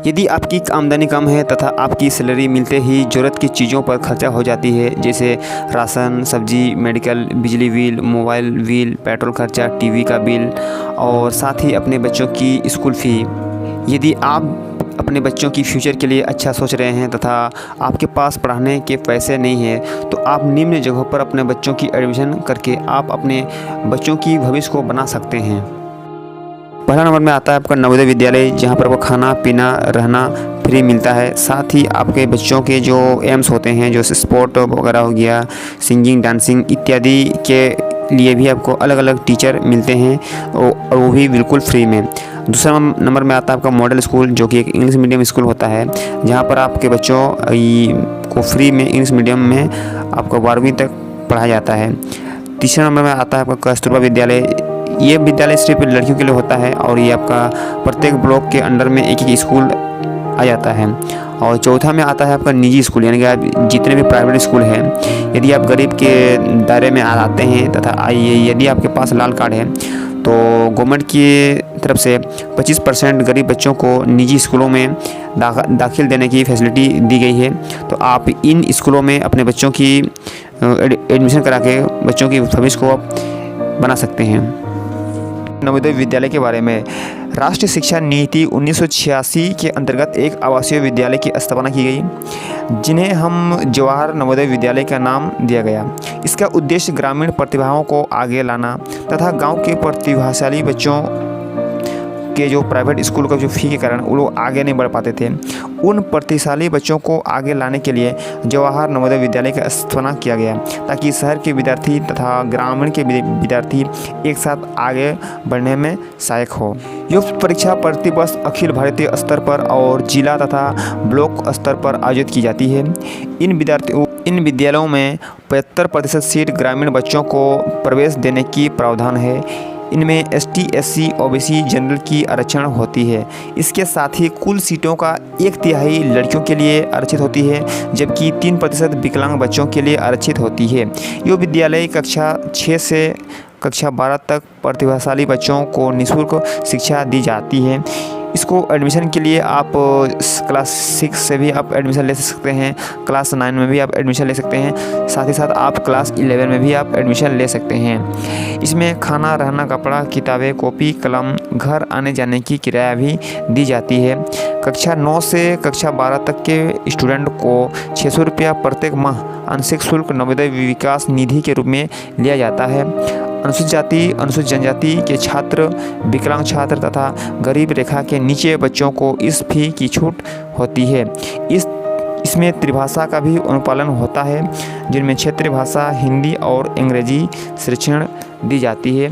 यदि आपकी आमदनी कम है तथा आपकी सैलरी मिलते ही ज़रूरत की चीज़ों पर खर्चा हो जाती है, जैसे राशन, सब्जी, मेडिकल, बिजली बिल, मोबाइल बिल, पेट्रोल खर्चा, टीवी का बिल और साथ ही अपने बच्चों की स्कूल फ़ी। यदि आप अपने बच्चों की फ्यूचर के लिए अच्छा सोच रहे हैं तथा आपके पास पढ़ाने के पैसे नहीं हैं, तो आप निम्न जगहों पर अपने बच्चों की एडमिशन करके आप अपने बच्चों की भविष्य को बना सकते हैं। पहला नंबर में आता है आपका नवोदय विद्यालय, जहाँ पर आपको खाना पीना रहना फ्री मिलता है। साथ ही आपके बच्चों के जो एम्स होते हैं, जो स्पोर्ट वगैरह हो गया, सिंगिंग, डांसिंग इत्यादि के लिए भी आपको अलग अलग टीचर मिलते हैं और वो भी बिल्कुल फ्री में। दूसरा नंबर में आता है आपका मॉडल स्कूल, जो कि एक इंग्लिश मीडियम स्कूल होता है, जहाँ पर आपके बच्चों को फ्री में इंग्लिश मीडियम में आपको 12वीं तक पढ़ाया जाता है। तीसरे नंबर में आता है आपका कस्तूरबा विद्यालय। ये विद्यालय सिर्फ लड़कियों के लिए होता है और ये आपका प्रत्येक ब्लॉक के अंडर में एक एक स्कूल आ जाता है। और चौथा में आता है आपका निजी स्कूल, यानी कि आप जितने भी प्राइवेट स्कूल हैं, यदि आप गरीब के दायरे में आते हैं तथा यदि आपके पास लाल कार्ड है तो गवर्नमेंट की तरफ से 25% गरीब बच्चों को निजी स्कूलों में दाखिल देने की फैसिलिटी दी गई है। तो आप इन स्कूलों में अपने बच्चों की एडमिशन करा के बच्चों की भविष्य को बना सकते हैं। नवोदय विद्यालय के बारे में, राष्ट्रीय शिक्षा नीति 1986 के अंतर्गत एक आवासीय विद्यालय की स्थापना की गई, जिन्हें हम जवाहर नवोदय विद्यालय का नाम दिया गया। इसका उद्देश्य ग्रामीण प्रतिभाओं को आगे लाना तथा गांव के प्रतिभाशाली बच्चों के जो प्राइवेट स्कूल का जो फ़ी के कारण वो लोग आगे नहीं बढ़ पाते थे, उन प्रतिभाशाली बच्चों को आगे लाने के लिए जवाहर नवोदय विद्यालय का स्थापना किया गया, ताकि शहर के विद्यार्थी तथा ग्रामीण के विद्यार्थी एक साथ आगे बढ़ने में सहायक हो। युक्त परीक्षा प्रति वर्ष अखिल भारतीय स्तर पर और जिला तथा ब्लॉक स्तर पर आयोजित की जाती है। इन विद्यालयों में 75% सीट ग्रामीण बच्चों को प्रवेश देने की प्रावधान है। इनमें ST, SC, OBC, जनरल की आरक्षण होती है। इसके साथ ही कुल सीटों का 1/3 लड़कियों के लिए आरक्षित होती है, जबकि 3% विकलांग बच्चों के लिए आरक्षित होती है। ये विद्यालय कक्षा 6 से कक्षा 12 तक प्रतिभाशाली बच्चों को निःशुल्क शिक्षा दी जाती है। इसको एडमिशन के लिए आप क्लास 6 से भी आप एडमिशन ले सकते हैं, क्लास 9 में भी आप एडमिशन ले सकते हैं, साथ ही साथ आप क्लास 11 में भी आप एडमिशन ले सकते हैं। इसमें खाना, रहना, कपड़ा, किताबें, कॉपी, कलम, घर आने जाने की किराया भी दी जाती है। कक्षा 9 से कक्षा 12 तक के स्टूडेंट को 600 रुपया प्रत्येक माह आंशिक शुल्क नवोदय विकास निधि के रूप में लिया जाता है। अनुसूचित जाति, अनुसूचित जनजाति के छात्र, विकलांग छात्र तथा गरीब रेखा के नीचे बच्चों को इस फी की छूट होती है। इसमें त्रिभाषा का भी अनुपालन होता है, जिनमें क्षेत्रीय भाषा हिंदी और अंग्रेजी शिक्षण दी जाती है।